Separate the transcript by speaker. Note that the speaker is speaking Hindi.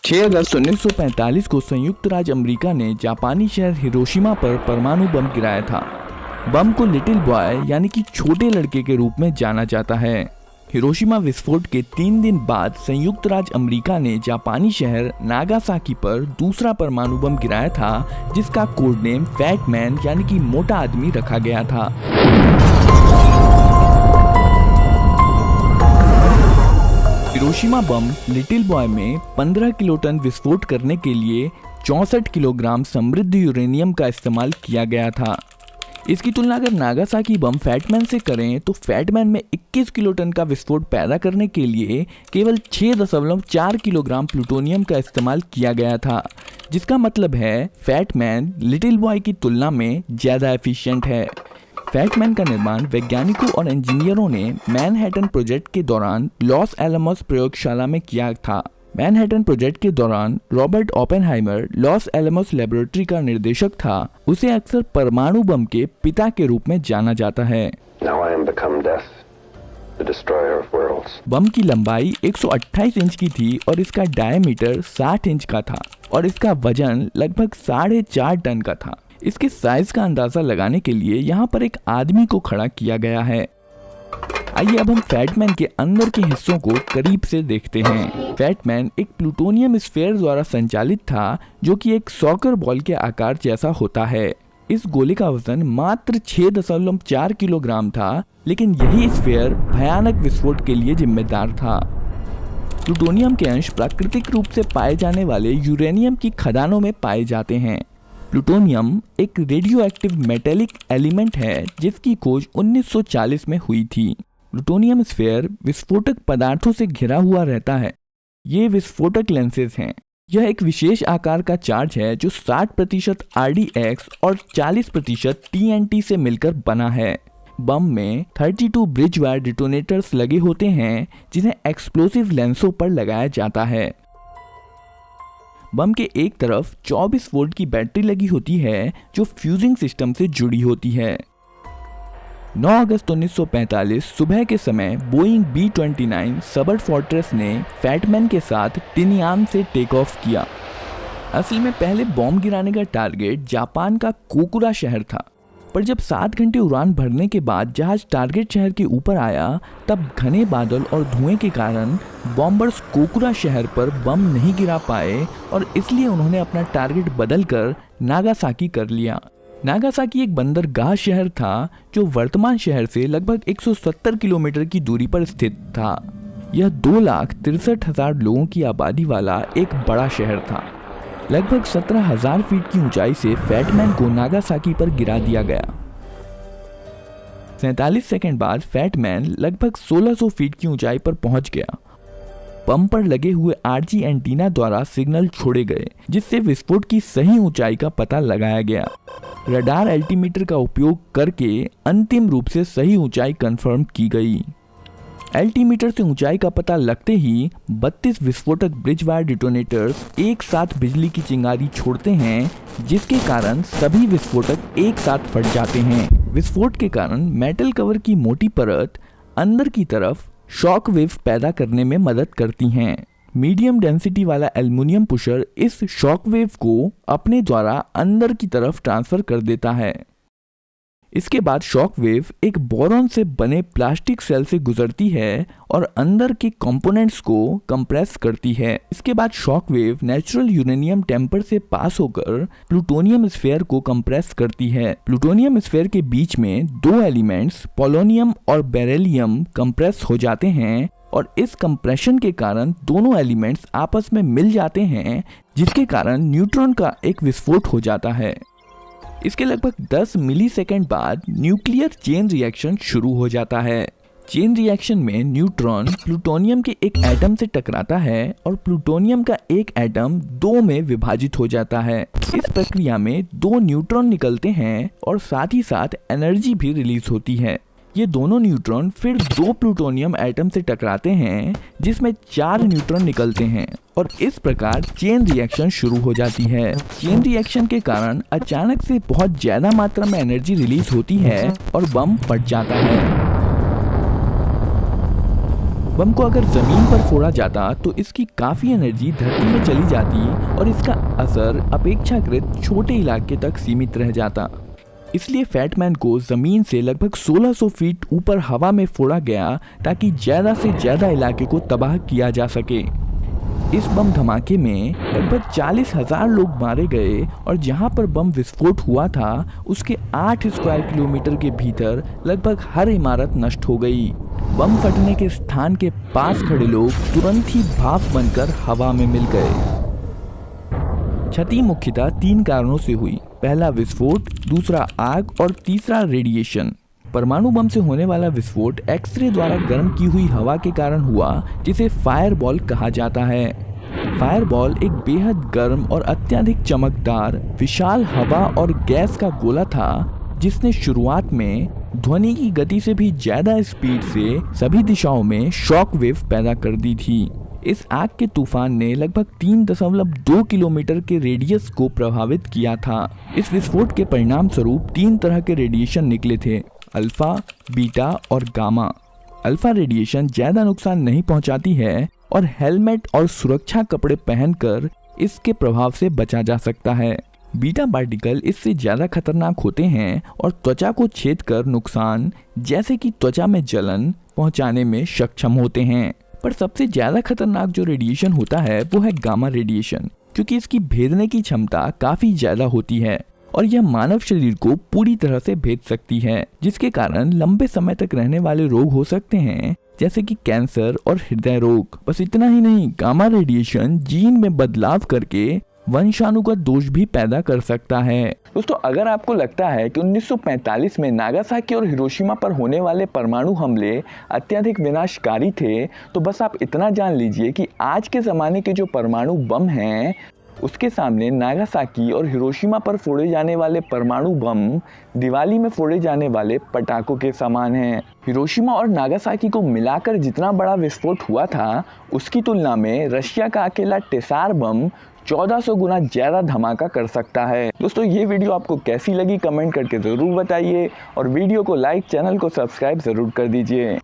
Speaker 1: 6 अगस्त 1945 को संयुक्त राज्य अमेरिका ने जापानी शहर हिरोशिमा पर परमाणु बम गिराया था। बम को लिटिल बॉय यानी कि छोटे लड़के के रूप में जाना जाता है। हिरोशिमा विस्फोट के 3 दिन बाद संयुक्त राज्य अमेरिका ने जापानी शहर नागासाकी पर दूसरा परमाणु बम गिराया था, जिसका कोड नेम फैट मैन यानी कि मोटा आदमी रखा गया था। हिरोशिमा बम लिटिल बॉय में 15 किलोटन विस्फोट करने के लिए 64 किलोग्राम समृद्ध यूरेनियम का इस्तेमाल किया गया था। इसकी तुलना अगर नागासाकी बम फैटमैन से करें तो फैटमैन में 21 किलोटन का विस्फोट पैदा करने के लिए केवल 6.4 किलोग्राम प्लूटोनियम का इस्तेमाल किया गया था, जिसका मतलब है फैटमैन लिटिल बॉय की तुलना में ज़्यादा एफिशिएंट है। फैटमैन का निर्माण वैज्ञानिकों और इंजीनियरों ने मैनहट्टन प्रोजेक्ट के दौरान लॉस एलमोस प्रयोगशाला में किया था। मैनहट्टन प्रोजेक्ट के दौरान Robert Oppenheimer loss Alamos laboratory का निर्देशक था। उसे अक्सर परमाणु बम के पिता के रूप में जाना जाता है। बम की लंबाई 128 इंच की थी और इसका डायमीटर 60 इंच का था और इसका वजन लगभग 4.5 टन का था। इसके साइज का अंदाजा लगाने के लिए यहाँ पर एक आदमी को खड़ा किया गया है। आइए अब हम फैटमैन के अंदर के हिस्सों को करीब से देखते हैं। फैटमैन एक प्लूटोनियम स्फीयर द्वारा संचालित था, जो कि एक सॉकर बॉल के आकार जैसा होता है। इस गोले का वजन मात्र 6.4 किलोग्राम था, लेकिन यही स्फीयर भयानक विस्फोट के लिए जिम्मेदार था। प्लूटोनियम के अंश प्राकृतिक रूप से पाए जाने वाले यूरेनियम की खदानों में पाए जाते हैं। प्लूटोनियम एक रेडियो एक्टिव मेटेलिक एलिमेंट है, जिसकी खोज 1940 में हुई थी। प्लूटोनियम स्फीयर विस्फोटक पदार्थों से घिरा हुआ रहता है। ये विस्फोटक लेंसेज हैं। यह एक विशेष आकार का चार्ज है जो 60% RDX और 40% TNT से मिलकर बना है। बम में 32 ब्रिज वायर डिटोनेटर्स लगे होते हैं, जिन्हें एक्सप्लोसिव लेंसों पर लगाया जाता है। बम के एक तरफ 24 वोल्ट की बैटरी लगी होती है, जो फ्यूजिंग सिस्टम से जुड़ी होती है। 9 अगस्त 1945 सुबह के समय बोइंग B-29 सबर्ट फोर्ट्रेस ने फैटमैन के साथ टिनयान से टेक ऑफ किया। असल में पहले बॉम्ब गिराने का टारगेट जापान का कोकुरा शहर था, पर जब 7 घंटे उड़ान भरने के बाद जहाज टारगेट शहर के ऊपर आया, तब घने बादल और धुएं के कारण बॉम्बर्स कोकुरा शहर पर बम नहीं गिरा पाए और इसलिए उन्होंने अपना टारगेट बदलकर नागासाकी कर लिया। नागासाकी एक बंदरगाह शहर था, जो वर्तमान शहर से लगभग 170 किलोमीटर की दूरी पर स्थित था। यह 2,63,000 लोगों की आबादी वाला एक बड़ा शहर था। लगभग 17,000 फीट की ऊंचाई से फैटमैन को नागासाकी पर गिरा दिया गया। 47 सेकंड बाद फैटमैन लगभग 1600 फीट की ऊंचाई पर पहुंच गया। बम पर लगे हुए RG एंटीना द्वारा सिग्नल छोड़े गए, जिससे विस्फोट की सही ऊंचाई का पता लगाया गया। रडार एल्टीमीटर का उपयोग करके अंतिम रूप से सही ऊंचाई कंफर्म की गई। एल्टीमीटर से ऊंचाई का पता लगते ही 32 विस्फोटक ब्रिज वायर डिटोनेटर्स एक साथ बिजली की चिंगारी छोड़ते हैं, जिसके कारण सभी विस्फोटक एक साथ फट जाते हैं। विस्फोट के कारण मेटल कवर की मोटी परत अंदर की तरफ शॉक वेव पैदा करने में मदद करती हैं। मीडियम डेंसिटी वाला एल्युमिनियम पुशर इस शॉक वेव को अपने द्वारा अंदर की तरफ ट्रांसफर कर देता है। इसके बाद शॉक वेव एक बोरॉन से बने प्लास्टिक सेल से गुजरती है और अंदर के कंपोनेंट्स को कंप्रेस करती है। इसके बाद shock wave natural uranium tamper से पास होकर प्लूटोनियम स्फीयर को कंप्रेस करती है। प्लूटोनियम स्फीयर के बीच में 2 एलिमेंट्स पोलोनियम और बेरिलियम कंप्रेस हो जाते हैं और इस कंप्रेशन के कारण दोनों एलिमेंट्स आपस में मिल जाते हैं, जिसके कारण न्यूट्रॉन का एक विस्फोट हो जाता है। इसके लगभग 10 मिलीसेकंड बाद न्यूक्लियर चेन रिएक्शन शुरू हो जाता है। चेन रिएक्शन में न्यूट्रॉन प्लूटोनियम के एक एटम से टकराता है और प्लूटोनियम का एक एटम 2 में विभाजित हो जाता है। इस प्रक्रिया में 2 न्यूट्रॉन निकलते हैं और साथ ही साथ एनर्जी भी रिलीज होती है। ये दोनों न्यूट्रॉन फिर 2 प्लूटोनियम एटम से टकराते हैं, जिसमें 4 न्यूट्रॉन निकलते हैं और इस प्रकार चेन रिएक्शन शुरू हो जाती है। चेन रिएक्शन के कारण अचानक से बहुत ज्यादा मात्रा में एनर्जी रिलीज होती है और बम फट जाता है। बम को अगर जमीन पर फोड़ा जाता तो इसकी काफी एनर्जी धरती में चली जाती और इसका असर अपेक्षाकृत छोटे इलाके तक सीमित रह जाता। इसलिए फैटमैन को जमीन से लगभग 1600 फीट ऊपर हवा में फोड़ा गया ताकि ज्यादा से ज्यादा इलाके को तबाह किया जा सके। इस बम धमाके में लगभग 40,000 लोग मारे गए और जहां पर बम विस्फोट हुआ था उसके 8 स्क्वायर किलोमीटर के भीतर लगभग हर इमारत नष्ट हो गई। बम फटने के स्थान के पास खड़े लोग तुरंत ही भाप बनकर हवा में मिल गए। क्षति मुख्यतः 3 कारणों से हुई। पहला विस्फोट, दूसरा आग और तीसरा रेडिएशन। परमाणु बम से होने वाला विस्फोट एक्सरे द्वारा गर्म की हुई हवा के कारण हुआ, जिसे फायरबॉल कहा जाता है। फायरबॉल एक बेहद गर्म और अत्यधिक चमकदार विशाल हवा और गैस का गोला था जिसने शुरुआत में ध्वनि की गति से भी ज्यादा स्पीड से सभी दिशाओं में शॉक वेव पैदा कर दी थी। इस आग के तूफान ने लगभग 3.2 किलोमीटर के रेडियस को प्रभावित किया था। इस विस्फोट के परिणाम स्वरूप 3 तरह के रेडिएशन निकले थे, अल्फा, बीटा और गामा। अल्फा रेडिएशन ज्यादा नुकसान नहीं पहुंचाती है और हेलमेट और सुरक्षा कपड़े पहनकर इसके प्रभाव से बचा जा सकता है। बीटा पार्टिकल इससे ज्यादा खतरनाक होते हैं और त्वचा को छेद कर नुकसान जैसे कि त्वचा में जलन पहुंचाने में सक्षम होते हैं। पर सबसे ज्यादा खतरनाक जो रेडिएशन होता है वो है गामा रेडिएशन, क्योंकि इसकी भेदने की क्षमता काफी ज्यादा होती है और यह मानव शरीर को पूरी तरह से भेद सकती है, जिसके कारण लंबे समय तक रहने वाले रोग हो सकते हैं जैसे कि कैंसर और हृदय रोग। बस इतना ही नहीं, गामा रेडिएशन जीन में बदलाव करके वंशानुगत दोष भी पैदा कर सकता है। दोस्तों, अगर आपको लगता है कि 1945 में नागासाकी और हिरोशिमा पर होने वाले परमाणु हमले अत्यधिक विनाशकारी थे, तो बस आप इतना जान लीजिए कि आज के ज़माने के जो परमाणु बम हैं उसके सामने नागासाकी और हिरोशिमा पर फोड़े जाने वाले परमाणु बम दिवाली में फोड़े जाने वाले पटाखों के समान हैं। हिरोशिमा और नागासाकी को मिलाकर जितना बड़ा विस्फोट हुआ था उसकी तुलना में रशिया का अकेला टेसार बम 1400 गुना ज्यादा धमाका कर सकता है। दोस्तों, ये वीडियो आपको कैसी लगी कमेंट करके ज़रूर बताइए और वीडियो को लाइक, चैनल को सब्सक्राइब ज़रूर कर दीजिए।